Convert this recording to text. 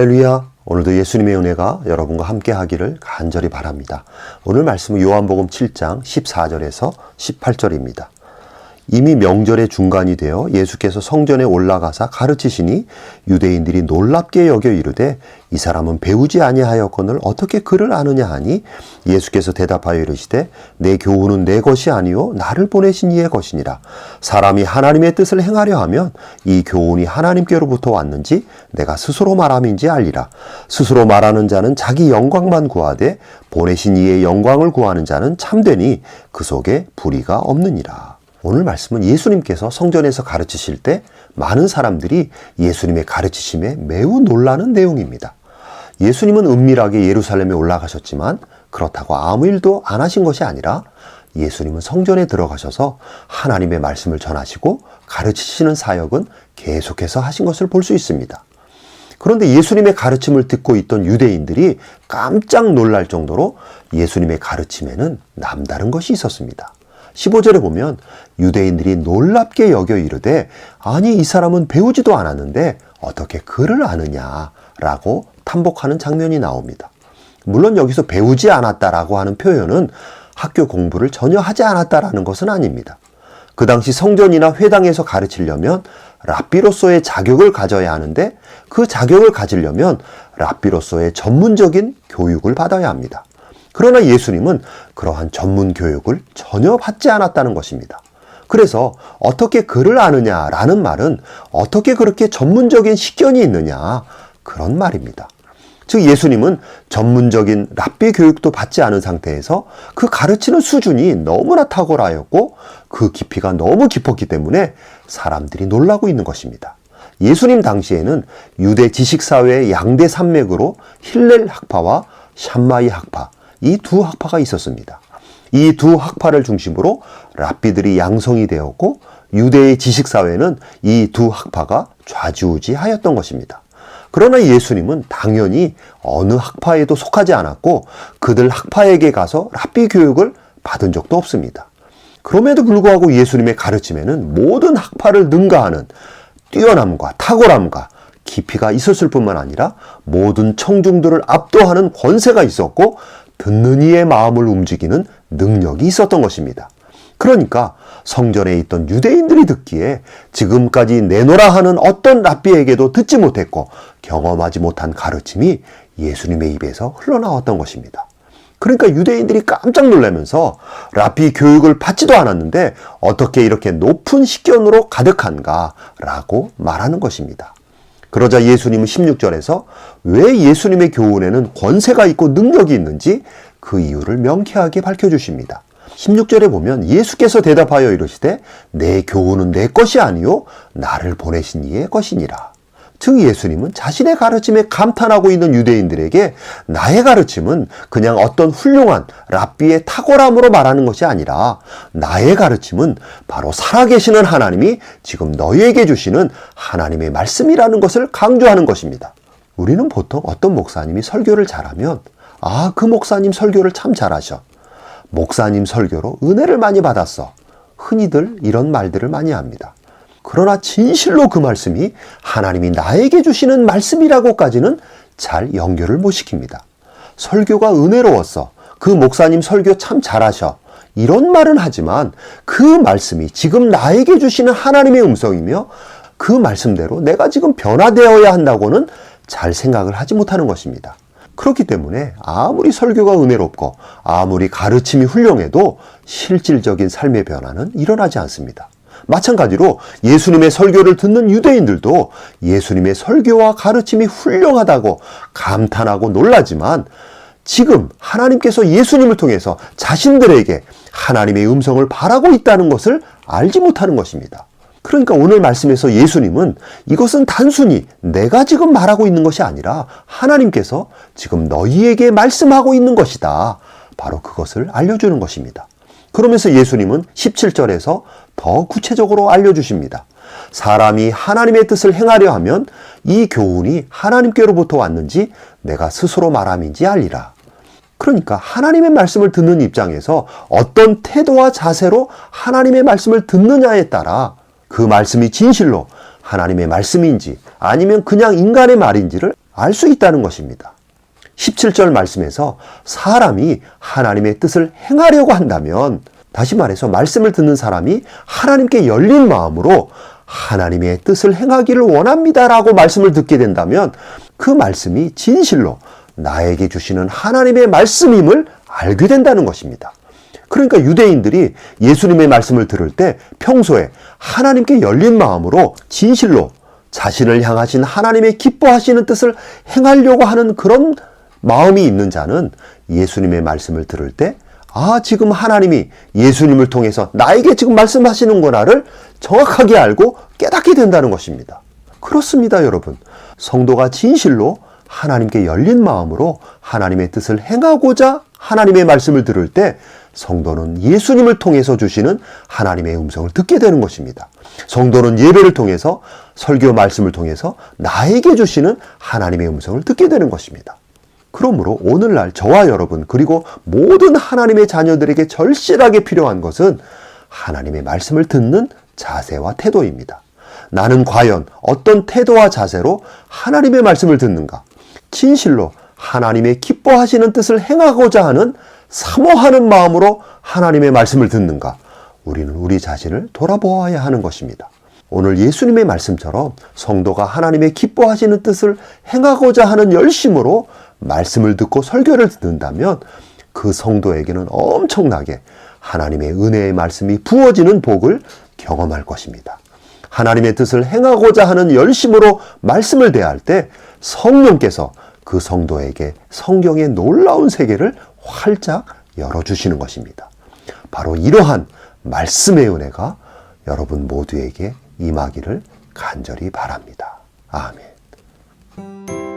할렐루야. 오늘도 예수님의 은혜가 여러분과 함께 하기를 간절히 바랍니다. 오늘 말씀은 요한복음 7장 14절에서 18절입니다. 이미 명절의 중간이 되어 예수께서 성전에 올라가사 가르치시니 유대인들이 놀랍게 여겨 이르되 이 사람은 배우지 아니하였거늘 어떻게 그를 아느냐 하니 예수께서 대답하여 이르시되 내 교훈은 내 것이 아니요 나를 보내신 이의 것이니라. 사람이 하나님의 뜻을 행하려 하면 이 교훈이 하나님께로부터 왔는지 내가 스스로 말함인지 알리라. 스스로 말하는 자는 자기 영광만 구하되 보내신 이의 영광을 구하는 자는 참되니 그 속에 불의가 없느니라. 오늘 말씀은 예수님께서 성전에서 가르치실 때 많은 사람들이 예수님의 가르치심에 매우 놀라는 내용입니다. 예수님은 은밀하게 예루살렘에 올라가셨지만 그렇다고 아무 일도 안 하신 것이 아니라 예수님은 성전에 들어가셔서 하나님의 말씀을 전하시고 가르치시는 사역은 계속해서 하신 것을 볼 수 있습니다. 그런데 예수님의 가르침을 듣고 있던 유대인들이 깜짝 놀랄 정도로 예수님의 가르침에는 남다른 것이 있었습니다. 15절에 보면 유대인들이 놀랍게 여겨 이르되 아니 이 사람은 배우지도 않았는데 어떻게 글을 아느냐라고 탐복하는 장면이 나옵니다. 물론 여기서 배우지 않았다라고 하는 표현은 학교 공부를 전혀 하지 않았다라는 것은 아닙니다. 그 당시 성전이나 회당에서 가르치려면 랍비로서의 자격을 가져야 하는데 그 자격을 가지려면 랍비로서의 전문적인 교육을 받아야 합니다. 그러나 예수님은 그러한 전문 교육을 전혀 받지 않았다는 것입니다. 그래서 어떻게 글을 아느냐라는 말은 어떻게 그렇게 전문적인 식견이 있느냐 그런 말입니다. 즉 예수님은 전문적인 랍비 교육도 받지 않은 상태에서 그 가르치는 수준이 너무나 탁월하였고 그 깊이가 너무 깊었기 때문에 사람들이 놀라고 있는 것입니다. 예수님 당시에는 유대 지식사회의 양대 산맥으로 힐렐 학파와 샴마이 학파 이 두 학파가 있었습니다. 이 두 학파를 중심으로 랍비들이 양성이 되었고 유대의 지식사회는 이 두 학파가 좌지우지하였던 것입니다. 그러나 예수님은 당연히 어느 학파에도 속하지 않았고 그들 학파에게 가서 랍비 교육을 받은 적도 없습니다. 그럼에도 불구하고 예수님의 가르침에는 모든 학파를 능가하는 뛰어남과 탁월함과 깊이가 있었을 뿐만 아니라 모든 청중들을 압도하는 권세가 있었고 듣는 이의 마음을 움직이는 능력이 있었던 것입니다. 그러니까 성전에 있던 유대인들이 듣기에 지금까지 내노라 하는 어떤 랍비에게도 듣지 못했고 경험하지 못한 가르침이 예수님의 입에서 흘러나왔던 것입니다. 그러니까 유대인들이 깜짝 놀라면서 랍비 교육을 받지도 않았는데 어떻게 이렇게 높은 식견으로 가득한가 라고 말하는 것입니다. 그러자 예수님은 16절에서 왜 예수님의 교훈에는 권세가 있고 능력이 있는지 그 이유를 명쾌하게 밝혀주십니다. 16절에 보면 예수께서 대답하여 이르시되 내 교훈은 내 것이 아니요 나를 보내신 이의 것이니라. 즉 예수님은 자신의 가르침에 감탄하고 있는 유대인들에게 나의 가르침은 그냥 어떤 훌륭한 랍비의 탁월함으로 말하는 것이 아니라 나의 가르침은 바로 살아계시는 하나님이 지금 너희에게 주시는 하나님의 말씀이라는 것을 강조하는 것입니다. 우리는 보통 어떤 목사님이 설교를 잘하면 그 목사님 설교를 참 잘하셔. 목사님 설교로 은혜를 많이 받았어. 흔히들 이런 말들을 많이 합니다. 그러나 진실로 그 말씀이 하나님이 나에게 주시는 말씀이라고까지는 잘 연결을 못 시킵니다. 설교가 은혜로웠어. 그 목사님 설교 참 잘하셔. 이런 말은 하지만 그 말씀이 지금 나에게 주시는 하나님의 음성이며 그 말씀대로 내가 지금 변화되어야 한다고는 잘 생각을 하지 못하는 것입니다. 그렇기 때문에 아무리 설교가 은혜롭고 아무리 가르침이 훌륭해도 실질적인 삶의 변화는 일어나지 않습니다. 마찬가지로 예수님의 설교를 듣는 유대인들도 예수님의 설교와 가르침이 훌륭하다고 감탄하고 놀라지만 지금 하나님께서 예수님을 통해서 자신들에게 하나님의 음성을 바라고 있다는 것을 알지 못하는 것입니다. 그러니까 오늘 말씀에서 예수님은 이것은 단순히 내가 지금 말하고 있는 것이 아니라 하나님께서 지금 너희에게 말씀하고 있는 것이다. 바로 그것을 알려주는 것입니다. 그러면서 예수님은 17절에서 더 구체적으로 알려주십니다. 사람이 하나님의 뜻을 행하려 하면 이 교훈이 하나님께로부터 왔는지 내가 스스로 말함인지 알리라. 그러니까 하나님의 말씀을 듣는 입장에서 어떤 태도와 자세로 하나님의 말씀을 듣느냐에 따라 그 말씀이 진실로 하나님의 말씀인지 아니면 그냥 인간의 말인지를 알 수 있다는 것입니다. 17절 말씀에서 사람이 하나님의 뜻을 행하려고 한다면, 다시 말해서 말씀을 듣는 사람이 하나님께 열린 마음으로 하나님의 뜻을 행하기를 원합니다라고 말씀을 듣게 된다면 그 말씀이 진실로 나에게 주시는 하나님의 말씀임을 알게 된다는 것입니다. 그러니까 유대인들이 예수님의 말씀을 들을 때 평소에 하나님께 열린 마음으로 진실로 자신을 향하신 하나님의 기뻐하시는 뜻을 행하려고 하는 그런 마음이 있는 자는 예수님의 말씀을 들을 때 지금 하나님이 예수님을 통해서 나에게 지금 말씀하시는구나를 정확하게 알고 깨닫게 된다는 것입니다. 그렇습니다, 여러분. 성도가 진실로 하나님께 열린 마음으로 하나님의 뜻을 행하고자 하나님의 말씀을 들을 때 성도는 예수님을 통해서 주시는 하나님의 음성을 듣게 되는 것입니다. 성도는 예배를 통해서, 설교 말씀을 통해서 나에게 주시는 하나님의 음성을 듣게 되는 것입니다. 그러므로 오늘날 저와 여러분 그리고 모든 하나님의 자녀들에게 절실하게 필요한 것은 하나님의 말씀을 듣는 자세와 태도입니다. 나는 과연 어떤 태도와 자세로 하나님의 말씀을 듣는가? 진실로 하나님의 기뻐하시는 뜻을 행하고자 하는 사모하는 마음으로 하나님의 말씀을 듣는가? 우리는 우리 자신을 돌아보아야 하는 것입니다. 오늘 예수님의 말씀처럼 성도가 하나님의 기뻐하시는 뜻을 행하고자 하는 열심으로 말씀을 듣고 설교를 듣는다면 그 성도에게는 엄청나게 하나님의 은혜의 말씀이 부어지는 복을 경험할 것입니다. 하나님의 뜻을 행하고자 하는 열심으로 말씀을 대할 때 성령께서 그 성도에게 성경의 놀라운 세계를 활짝 열어주시는 것입니다. 바로 이러한 말씀의 은혜가 여러분 모두에게 임하기를 간절히 바랍니다. 아멘.